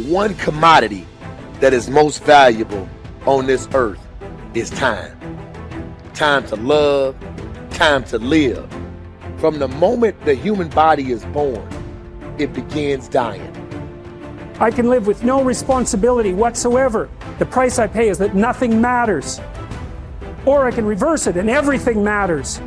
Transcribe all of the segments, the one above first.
one commodity that is most valuable on this earth is time. Time to love, time to live. From the moment the human body is born, it begins dying. I can live with no responsibility whatsoever. The price I pay is that nothing matters. Or I can reverse it and everything matters.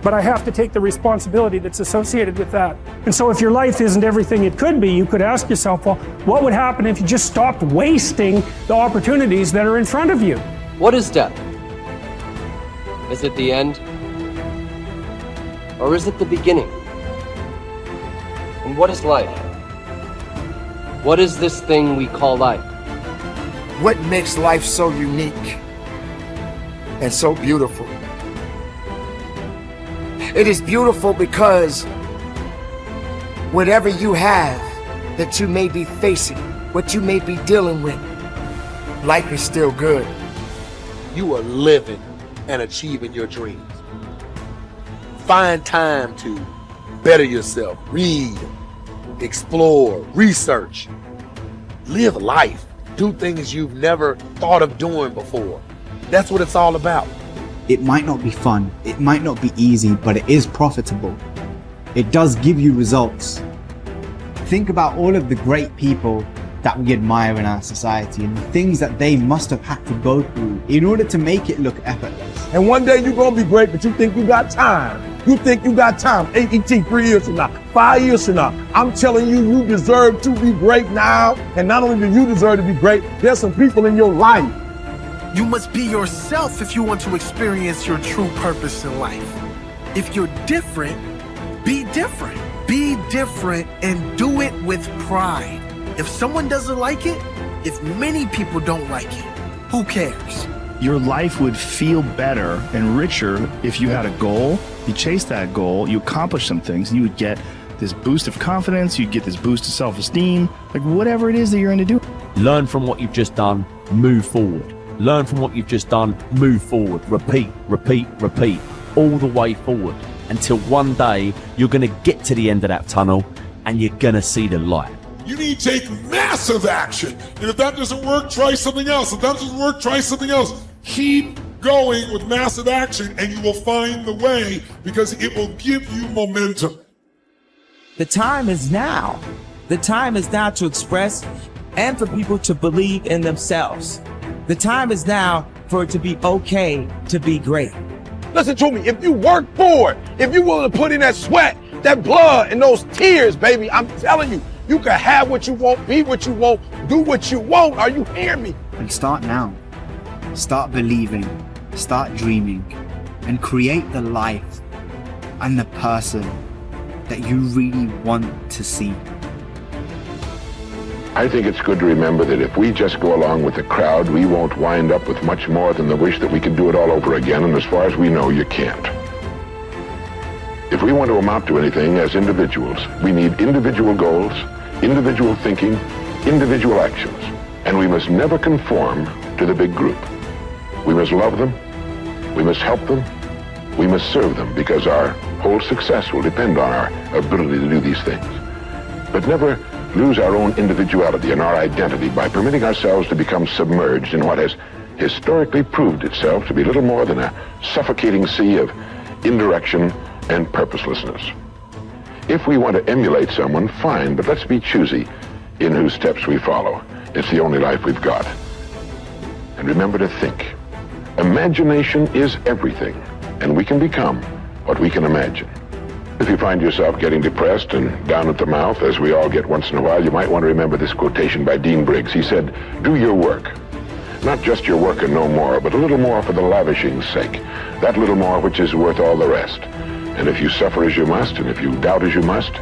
But I have to take the responsibility that's associated with that. And so if your life isn't everything it could be, you could ask yourself, well, what would happen if you just stopped wasting the opportunities that are in front of you? What is death? Is it the end? Or is it the beginning? And what is life? What is this thing we call life? What makes life so unique and so beautiful? It is beautiful because whatever you have that you may be facing, what you may be dealing with, life is still good. You are living and achieving your dreams. Find time to better yourself, read, explore, research, live life, do things you've never thought of doing before. That's what it's all about. It might not be fun, it might not be easy, but it is profitable. It does give you results. Think about all of the great people that we admire in our society and the things that they must have had to go through in order to make it look effortless. And one day you're gonna be great, but you think you got time. You think you got time. AET 3 years from now, 5 years from now. I'm telling you, you deserve to be great now. And not only do you deserve to be great, there's some people in your life. You must be yourself if you want to experience your true purpose in life. If you're different, be different. Be different and do it with pride. If someone doesn't like it, if many people don't like it, who cares? Your life would feel better and richer if you had a goal, you chased that goal, you accomplished some things, and you would get this boost of confidence, you'd get this boost of self-esteem, like whatever it is that you're going to do. Learn from what you've just done, move forward. Learn from what you've just done, move forward. Repeat, repeat, repeat, all the way forward until one day you're going to get to the end of that tunnel and you're going to see the light. You need to take massive action. And if that doesn't work, try something else. If that doesn't work, try something else. Keep going with massive action and you will find the way because it will give you momentum. The time is now. The time is now to express and for people to believe in themselves. The time is now for it to be okay to be great. Listen to me, if you work for it, if you're willing to put in that sweat, that blood, and those tears, baby, I'm telling you, you can have what you want, be what you want, do what you want. Are you hearing me? And start now. Start believing, start dreaming, and create the life and the person that you really want to see. I think it's good to remember that if we just go along with the crowd, we won't wind up with much more than the wish that we could do it all over again, and as far as we know, you can't. If we want to amount to anything as individuals, we need individual goals, individual thinking, individual actions, and we must never conform to the big group. We must love them, we must help them, we must serve them, because our whole success will depend on our ability to do these things. But never lose our own individuality and our identity by permitting ourselves to become submerged in what has historically proved itself to be little more than a suffocating sea of indirection and purposelessness. If we want to emulate someone, fine, but let's be choosy in whose steps we follow. It's the only life we've got. And remember to think. Imagination is everything, and we can become what we can imagine. If you find yourself getting depressed and down at the mouth, as we all get once in a while, you might want to remember this quotation by Dean Briggs. He said, "Do your work. Not just your work and no more, but a little more for the lavishing's sake. That little more which is worth all the rest. And if you suffer as you must, and if you doubt as you must,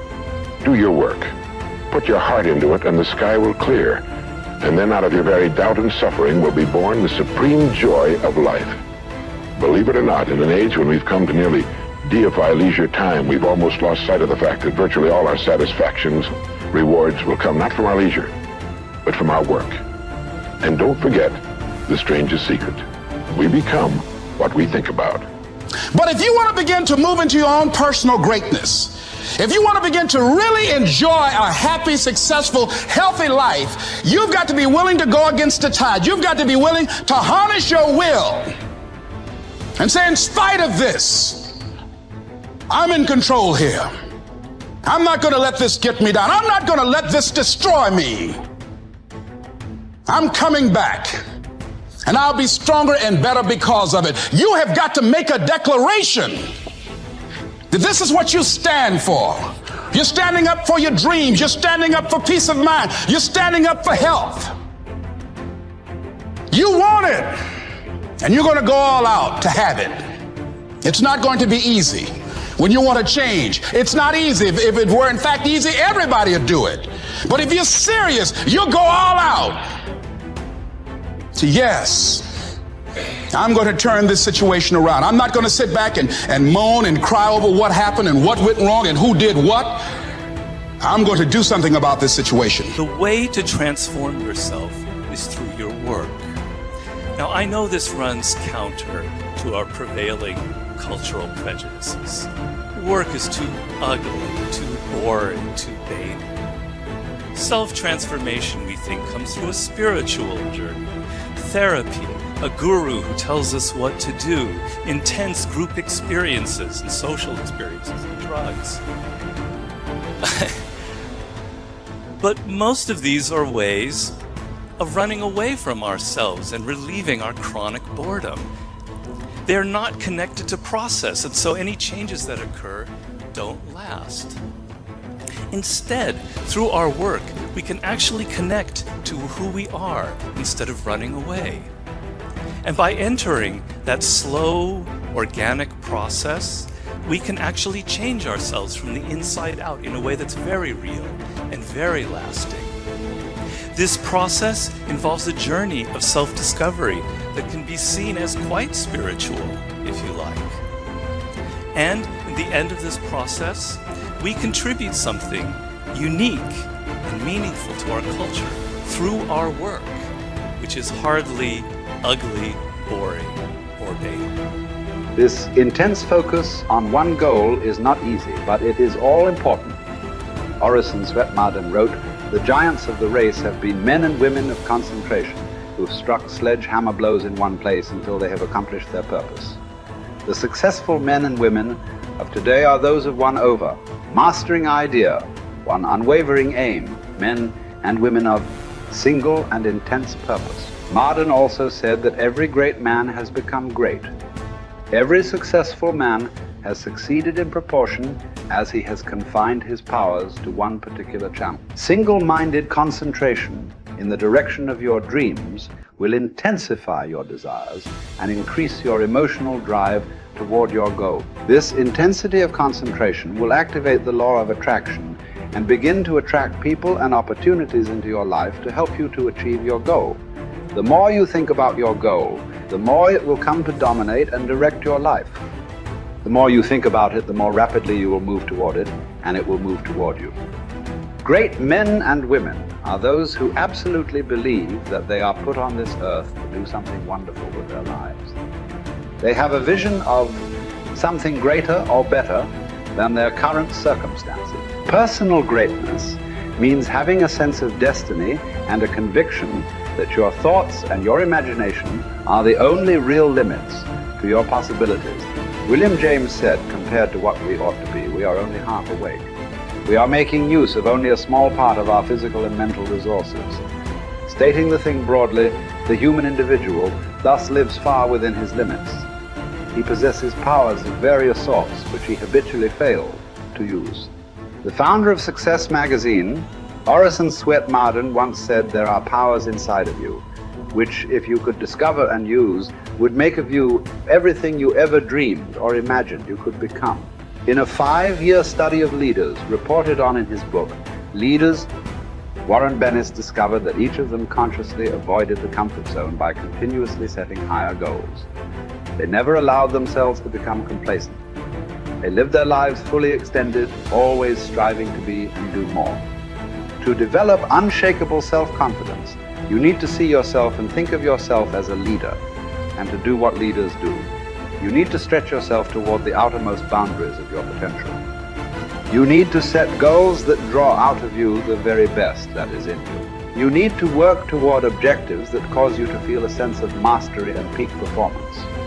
do your work. Put your heart into it, and the sky will clear. And then out of your very doubt and suffering will be born the supreme joy of life." Believe it or not, in an age when we've come to nearly deify leisure time, we've almost lost sight of the fact that virtually all our satisfactions, rewards will come not from our leisure, but from our work. And don't forget the strangest secret. We become what we think about. But if you want to begin to move into your own personal greatness, If you want to begin to really enjoy a happy, successful, healthy life, you've got to be willing to go against the tide. You've got to be willing to harness your will and say, in spite of this, I'm in control here. I'm not going to let this get me down. I'm not going to let this destroy me. I'm coming back, and I'll be stronger and better because of it. You have got to make a declaration that this is what you stand for. You're standing up for your dreams. You're standing up for peace of mind. You're standing up for health. You want it, and you're going to go all out to have it. It's not going to be easy. When you want to change, it's not easy. If it were in fact easy, everybody would do it. But if you're serious, you'll go all out. So yes, I'm going to turn this situation around. I'm not going to sit back and moan and cry over what happened and what went wrong and who did what. I'm going to do something about this situation. The way to transform yourself is through your work. Now, I know this runs counter to our prevailing cultural prejudices. Work is too ugly, too boring, too vain. Self-transformation, we think, comes through a spiritual journey. Therapy, a guru who tells us what to do, intense group experiences and social experiences and drugs. But most of these are ways of running away from ourselves and relieving our chronic boredom. They're not connected to process, and so any changes that occur don't last. Instead, through our work, we can actually connect to who we are instead of running away. And by entering that slow, organic process, we can actually change ourselves from the inside out in a way that's very real and very lasting. This process involves a journey of self-discovery that can be seen as quite spiritual, if you like. And in the end of this process, we contribute something unique and meaningful to our culture through our work, which is hardly ugly, boring, or vain. This intense focus on one goal is not easy, but it is all important. Orison Swett Marden wrote, "The giants of the race have been men and women of concentration who have struck sledgehammer blows in one place until they have accomplished their purpose. The successful men and women of today are those of one over, mastering idea, one unwavering aim, men and women of single and intense purpose." Marden also said that every great man has become great. Every successful man has succeeded in proportion as he has confined his powers to one particular channel. Single-minded concentration in the direction of your dreams will intensify your desires and increase your emotional drive toward your goal. This intensity of concentration will activate the law of attraction and begin to attract people and opportunities into your life to help you to achieve your goal. The more you think about your goal, the more it will come to dominate and direct your life. The more you think about it, the more rapidly you will move toward it, and it will move toward you. Great men and women are those who absolutely believe that they are put on this earth to do something wonderful with their lives. They have a vision of something greater or better than their current circumstances. Personal greatness means having a sense of destiny and a conviction that your thoughts and your imagination are the only real limits to your possibilities. William James said, compared to what we ought to be, we are only half awake. We are making use of only a small part of our physical and mental resources. Stating the thing broadly, the human individual thus lives far within his limits. He possesses powers of various sorts which he habitually fails to use. The founder of Success magazine, Orison Swett Marden, once said, "There are powers inside of you, which if you could discover and use, would make of you everything you ever dreamed or imagined you could become." In a 5-year study of leaders reported on in his book, Leaders, Warren Bennis discovered that each of them consciously avoided the comfort zone by continuously setting higher goals. They never allowed themselves to become complacent. They lived their lives fully extended, always striving to be and do more. To develop unshakable self-confidence, you need to see yourself and think of yourself as a leader, and to do what leaders do. You need to stretch yourself toward the outermost boundaries of your potential. You need to set goals that draw out of you the very best that is in you. You need to work toward objectives that cause you to feel a sense of mastery and peak performance.